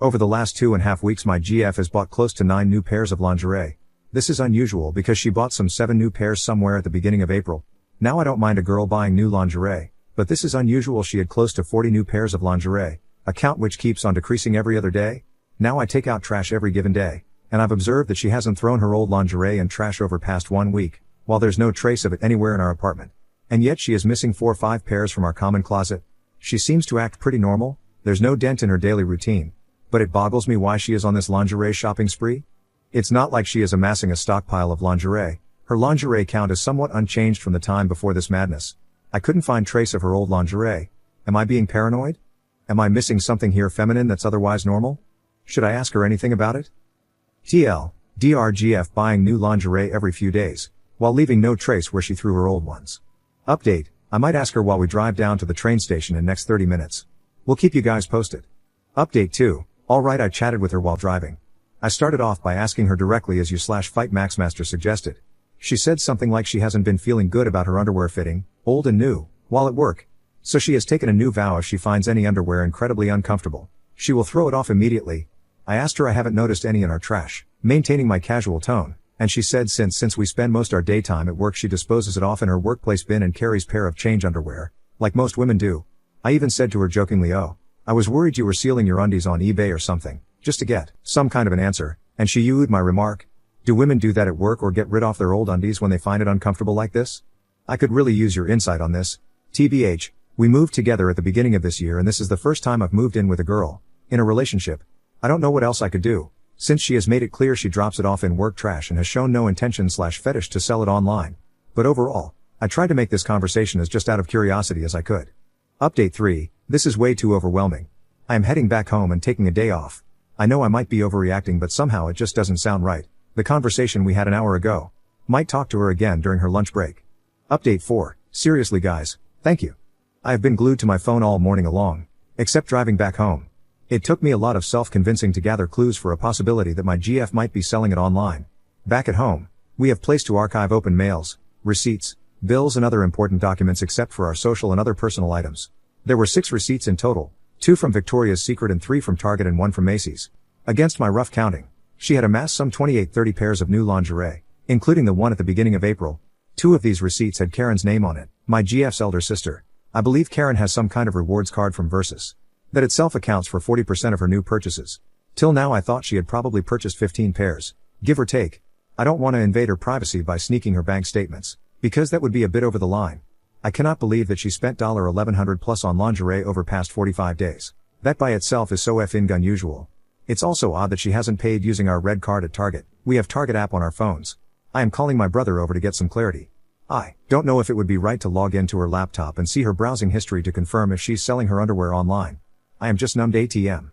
Over the last 2.5 weeks my GF has bought close to 9 new pairs of lingerie. This is unusual because she bought some 7 new pairs somewhere at the beginning of April. Now I don't mind a girl buying new lingerie, but this is unusual. She had close to 40 new pairs of lingerie, a count which keeps on decreasing every other day. Now I take out trash every given day, and I've observed that she hasn't thrown her old lingerie and trash over past 1 week, while there's no trace of it anywhere in our apartment. And yet she is missing 4 or 5 pairs from our common closet. She seems to act pretty normal, there's no dent in her daily routine. But it boggles me why she is on this lingerie shopping spree. It's not like she is amassing a stockpile of lingerie. Her lingerie count is somewhat unchanged from the time before this madness. I couldn't find trace of her old lingerie. Am I being paranoid? Am I missing something here feminine that's otherwise normal? Should I ask her anything about it? TL, DRGF buying new lingerie every few days, while leaving no trace where she threw her old ones. Update, I might ask her while we drive down to the train station in next 30 minutes. We'll keep you guys posted. Update 2. Alright, I chatted with her while driving. I started off by asking her directly as you/Fight Maxmaster suggested. She said something like she hasn't been feeling good about her underwear fitting, old and new, while at work. So she has taken a new vow: if she finds any underwear incredibly uncomfortable, she will throw it off immediately. I asked her I haven't noticed any in our trash, maintaining my casual tone, and she said since we spend most our daytime at work she disposes it off in her workplace bin and carries pair of change underwear, like most women do. I even said to her jokingly, "Oh, I was worried you were sealing your undies on eBay or something, just to get some kind of an answer," and she oohed my remark. Do women do that at work or get rid of their old undies when they find it uncomfortable like this? I could really use your insight on this. TBH, we moved together at the beginning of this year and this is the first time I've moved in with a girl, in a relationship. I don't know what else I could do, since she has made it clear she drops it off in work trash and has shown no intention/fetish to sell it online. But overall, I tried to make this conversation as just out of curiosity as I could. Update 3, this is way too overwhelming. I am heading back home and taking a day off. I know I might be overreacting but somehow it just doesn't sound right. The conversation we had an hour ago. Might talk to her again during her lunch break. Update 4, seriously guys, thank you. I have been glued to my phone all morning long, except driving back home. It took me a lot of self-convincing to gather clues for a possibility that my GF might be selling it online. Back at home, we have place to archive open mails, receipts, bills and other important documents except for our social and other personal items. There were 6 receipts in total, 2 from Victoria's Secret and 3 from Target and 1 from Macy's. Against my rough counting, she had amassed some 28-30 pairs of new lingerie, including the one at the beginning of April. 2 of these receipts had Karen's name on it, my GF's elder sister. I believe Karen has some kind of rewards card from Versus. That itself accounts for 40% of her new purchases. Till now I thought she had probably purchased 15 pairs, give or take. I don't want to invade her privacy by sneaking her bank statements, because that would be a bit over the line. I cannot believe that she spent $1,100 plus on lingerie over past 45 days. That by itself is so effing unusual. It's also odd that she hasn't paid using our red card at Target. We have Target app on our phones. I am calling my brother over to get some clarity. I don't know if it would be right to log into her laptop and see her browsing history to confirm if she's selling her underwear online. I am just numbed ATM.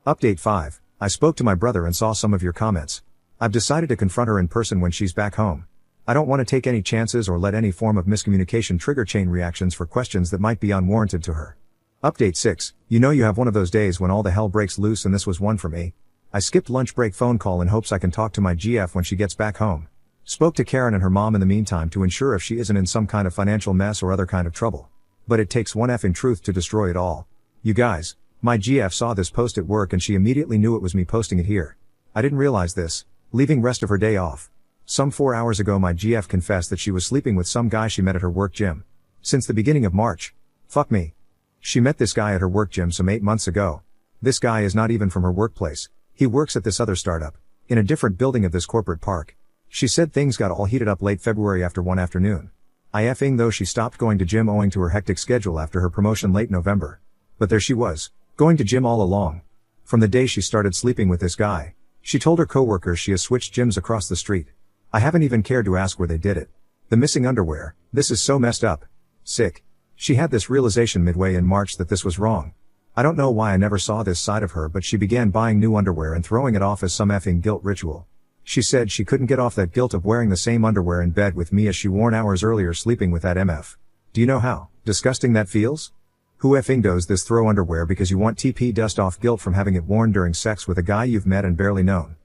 Update 5, I spoke to my brother and saw some of your comments. I've decided to confront her in person when she's back home. I don't want to take any chances or let any form of miscommunication trigger chain reactions for questions that might be unwarranted to her. Update 6, you know you have one of those days when all the hell breaks loose and this was one for me. I skipped lunch break phone call in hopes I can talk to my GF when she gets back home. Spoke to Karen and her mom in the meantime to ensure if she isn't in some kind of financial mess or other kind of trouble. But it takes one effing truth to destroy it all. You guys, my GF saw this post at work and she immediately knew it was me posting it here. I didn't realize this, leaving rest of her day off. Some 4 hours ago my GF confessed that she was sleeping with some guy she met at her work gym. Since the beginning of March. Fuck me. She met this guy at her work gym some 8 months ago. This guy is not even from her workplace. He works at this other startup, in a different building of this corporate park. She said things got all heated up late February after one afternoon. I effing though she stopped going to gym owing to her hectic schedule after her promotion late November. But there she was, going to gym all along. From the day she started sleeping with this guy, she told her coworkers she has switched gyms across the street. I haven't even cared to ask where they did it. The missing underwear, this is so messed up. Sick. She had this realization midway in March that this was wrong. I don't know why I never saw this side of her, but she began buying new underwear and throwing it off as some effing guilt ritual. She said she couldn't get off that guilt of wearing the same underwear in bed with me as she worn hours earlier sleeping with that MF. Do you know how disgusting that feels? Who effing does this, throw underwear because you want TP dust off guilt from having it worn during sex with a guy you've met and barely known?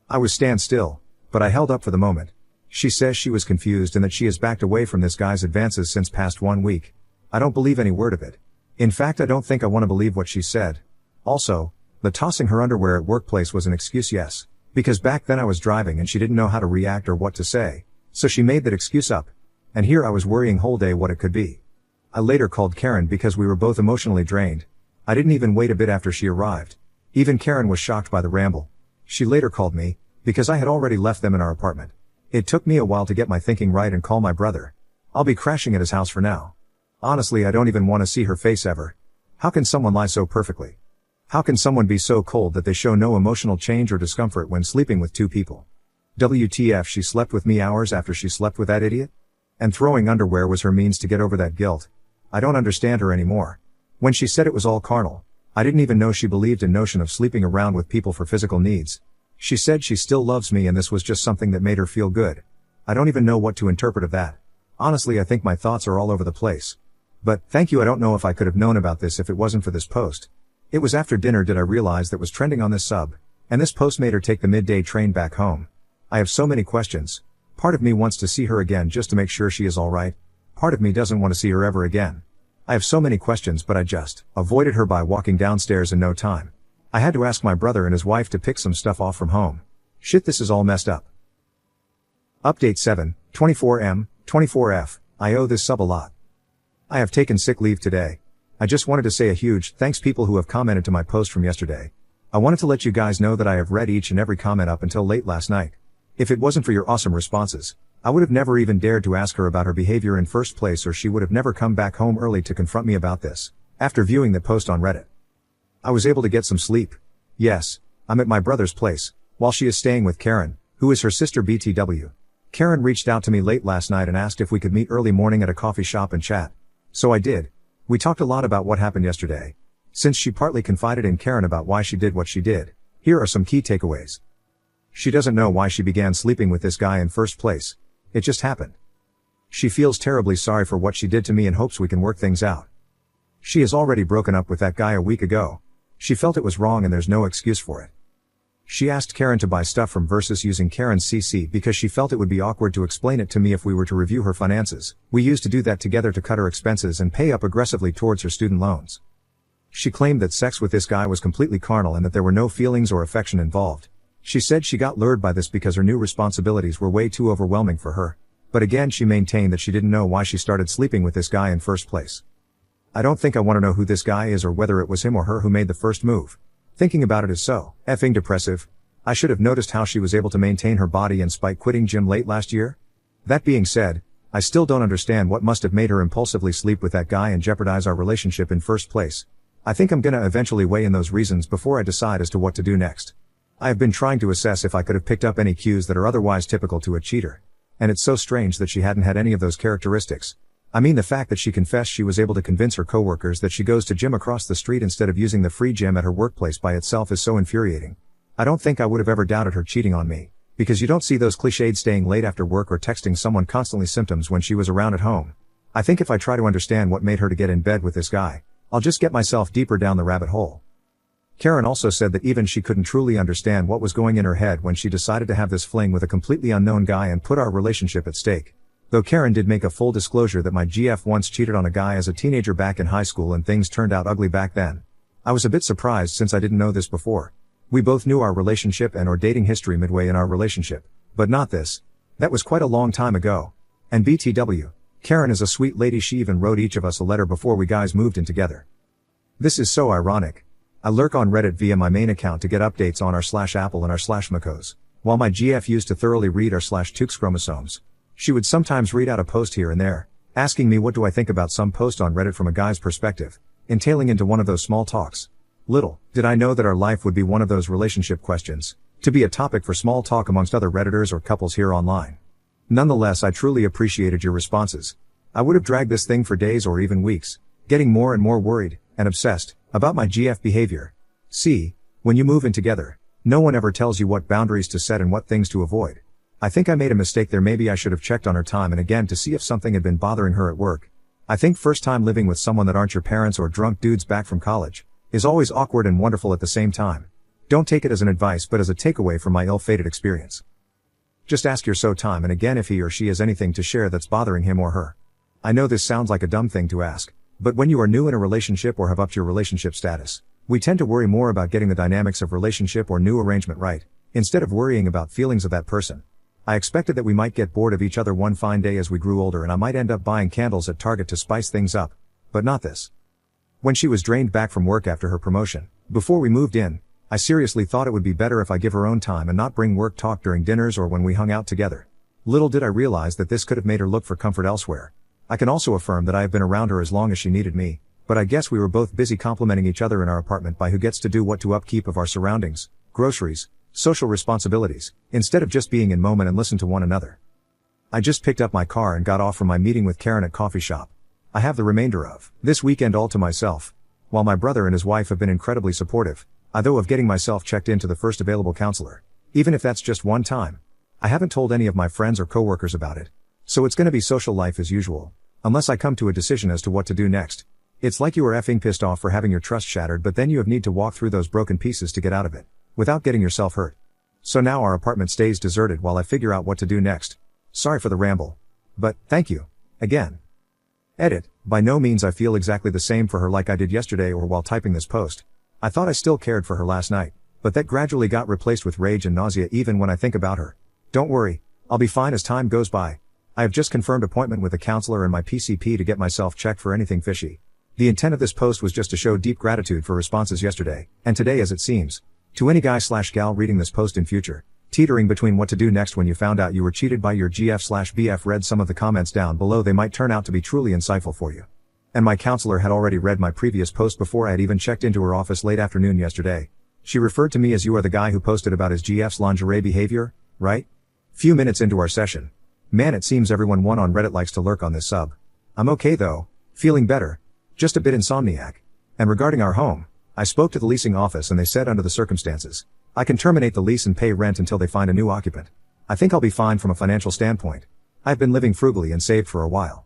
I was stand still, but I held up for the moment. She says she was confused and that she has backed away from this guy's advances since past 1 week. I don't believe any word of it. In fact, I don't think I want to believe what she said. Also, The tossing her underwear at workplace was an excuse, yes. Because back then I was driving and she didn't know how to react or what to say. So she made that excuse up. And here I was worrying whole day what it could be. I later called Karen because we were both emotionally drained. I didn't even wait a bit after she arrived. Even Karen was shocked by the ramble. She later called me, because I had already left them in our apartment. It took me a while to get my thinking right and call my brother. I'll be crashing at his house for now. Honestly, I don't even want to see her face ever. How can someone lie so perfectly? How can someone be so cold that they show no emotional change or discomfort when sleeping with two people? WTF, she slept with me hours after she slept with that idiot? And throwing underwear was her means to get over that guilt. I don't understand her anymore. When she said it was all carnal, I didn't even know she believed in notion of sleeping around with people for physical needs. She said she still loves me and this was just something that made her feel good. I don't even know what to interpret of that. Honestly, I think my thoughts are all over the place. But, thank you, I don't know if I could have known about this if it wasn't for this post. It was after dinner did I realize that was trending on this sub, and this post made her take the midday train back home. I have so many questions. Part of me wants to see her again just to make sure she is alright. Part of me doesn't want to see her ever again. I have so many questions, but I just avoided her by walking downstairs in no time. I had to ask my brother and his wife to pick some stuff off from home. Shit, this is all messed up. Update 7, 24M, 24F, I owe this sub a lot. I have taken sick leave today. I just wanted to say a huge thanks people who have commented to my post from yesterday. I wanted to let you guys know that I have read each and every comment up until late last night. If it wasn't for your awesome responses, I would have never even dared to ask her about her behavior in first place, or she would have never come back home early to confront me about this. After viewing the post on Reddit, I was able to get some sleep. Yes, I'm at my brother's place, while she is staying with Karen, who is her sister BTW. Karen reached out to me late last night and asked if we could meet early morning at a coffee shop and chat. So I did. We talked a lot about what happened yesterday. Since she partly confided in Karen about why she did what she did, here are some key takeaways. She doesn't know why she began sleeping with this guy in first place. It just happened. She feels terribly sorry for what she did to me and hopes we can work things out. She has already broken up with that guy a week ago. She felt it was wrong and there's no excuse for it. She asked Karen to buy stuff from Versus using Karen's CC because she felt it would be awkward to explain it to me if we were to review her finances. We used to do that together to cut her expenses and pay up aggressively towards her student loans. She claimed that sex with this guy was completely carnal and that there were no feelings or affection involved. She said she got lured by this because her new responsibilities were way too overwhelming for her. But again, she maintained that she didn't know why she started sleeping with this guy in first place. I don't think I want to know who this guy is or whether it was him or her who made the first move. Thinking about it is so effing depressive. I should have noticed how she was able to maintain her body and spite quitting gym late last year. That being said, I still don't understand what must have made her impulsively sleep with that guy and jeopardize our relationship in first place. I think I'm gonna eventually weigh in those reasons before I decide as to what to do next. I have been trying to assess if I could have picked up any cues that are otherwise typical to a cheater. And it's so strange that she hadn't had any of those characteristics. I mean, the fact that she confessed she was able to convince her coworkers that she goes to gym across the street instead of using the free gym at her workplace by itself is so infuriating. I don't think I would have ever doubted her cheating on me, because you don't see those cliched staying late after work or texting someone constantly symptoms when she was around at home. I think if I try to understand what made her to get in bed with this guy, I'll just get myself deeper down the rabbit hole. Karen also said that even she couldn't truly understand what was going in her head when she decided to have this fling with a completely unknown guy and put our relationship at stake. Though Karen did make a full disclosure that my GF once cheated on a guy as a teenager back in high school and things turned out ugly back then. I was a bit surprised since I didn't know this before. We both knew our relationship and or dating history midway in our relationship, but not this. That was quite a long time ago. And BTW, Karen is a sweet lady. She even wrote each of us a letter before we guys moved in together. This is so ironic. I lurk on Reddit via my main account to get updates on r/Apple and r/Macos, while my GF used to thoroughly read r/Tukes chromosomes. She would sometimes read out a post here and there, asking me what do I think about some post on Reddit from a guy's perspective, entailing into one of those small talks. Little did I know that our life would be one of those relationship questions, to be a topic for small talk amongst other Redditors or couples here online. Nonetheless, I truly appreciated your responses. I would have dragged this thing for days or even weeks, getting more and more worried, and obsessed, about my GF behavior. See, when you move in together, no one ever tells you what boundaries to set and what things to avoid. I think I made a mistake there. Maybe I should have checked on her time and again to see if something had been bothering her at work. I think first time living with someone that aren't your parents or drunk dudes back from college is always awkward and wonderful at the same time. Don't take it as an advice but as a takeaway from my ill-fated experience. Just ask your so time and again if he or she has anything to share that's bothering him or her. I know this sounds like a dumb thing to ask, but when you are new in a relationship or have upped your relationship status, We tend to worry more about getting the dynamics of relationship or new arrangement right, instead of worrying about feelings of that person. I expected that we might get bored of each other one fine day as we grew older and I might end up buying candles at Target to spice things up. But not this. When she was drained back from work after her promotion, before we moved in, I seriously thought it would be better if I give her own time and not bring work talk during dinners or when we hung out together. Little did I realize that this could have made her look for comfort elsewhere. I can also affirm that I have been around her as long as she needed me, but I guess we were both busy complimenting each other in our apartment by who gets to do what to upkeep of our surroundings, groceries, social responsibilities, instead of just being in moment and listen to one another. I just picked up my car and got off from my meeting with Karen at coffee shop. I have the remainder of this weekend all to myself. While my brother and his wife have been incredibly supportive, I though of getting myself checked into the first available counselor. Even if that's just one time. I haven't told any of my friends or coworkers about it. So it's gonna be social life as usual. Unless I come to a decision as to what to do next. It's like you are effing pissed off for having your trust shattered but then you have need to walk through those broken pieces to get out of it. Without getting yourself hurt. So now our apartment stays deserted while I figure out what to do next. Sorry for the ramble. But, thank you. Again. Edit. By no means I feel exactly the same for her like I did yesterday or while typing this post. I thought I still cared for her last night, but that gradually got replaced with rage and nausea even when I think about her. Don't worry, I'll be fine as time goes by. I have just confirmed appointment with a counselor and my PCP to get myself checked for anything fishy. The intent of this post was just to show deep gratitude for responses yesterday, and today as it seems. To any guy/gal reading this post in future, teetering between what to do next when you found out you were cheated by your GF/BF, read some of the comments down below. They might turn out to be truly insightful for you. And my counselor had already read my previous post before I had even checked into her office late afternoon yesterday. She referred to me as "You are the guy who posted about his GF's lingerie behavior, right?" Few minutes into our session. Man, it seems everyone on Reddit likes to lurk on this sub. I'm okay though, feeling better. Just a bit insomniac. And regarding our home, I spoke to the leasing office and they said under the circumstances, I can terminate the lease and pay rent until they find a new occupant. I think I'll be fine from a financial standpoint. I've been living frugally and saved for a while.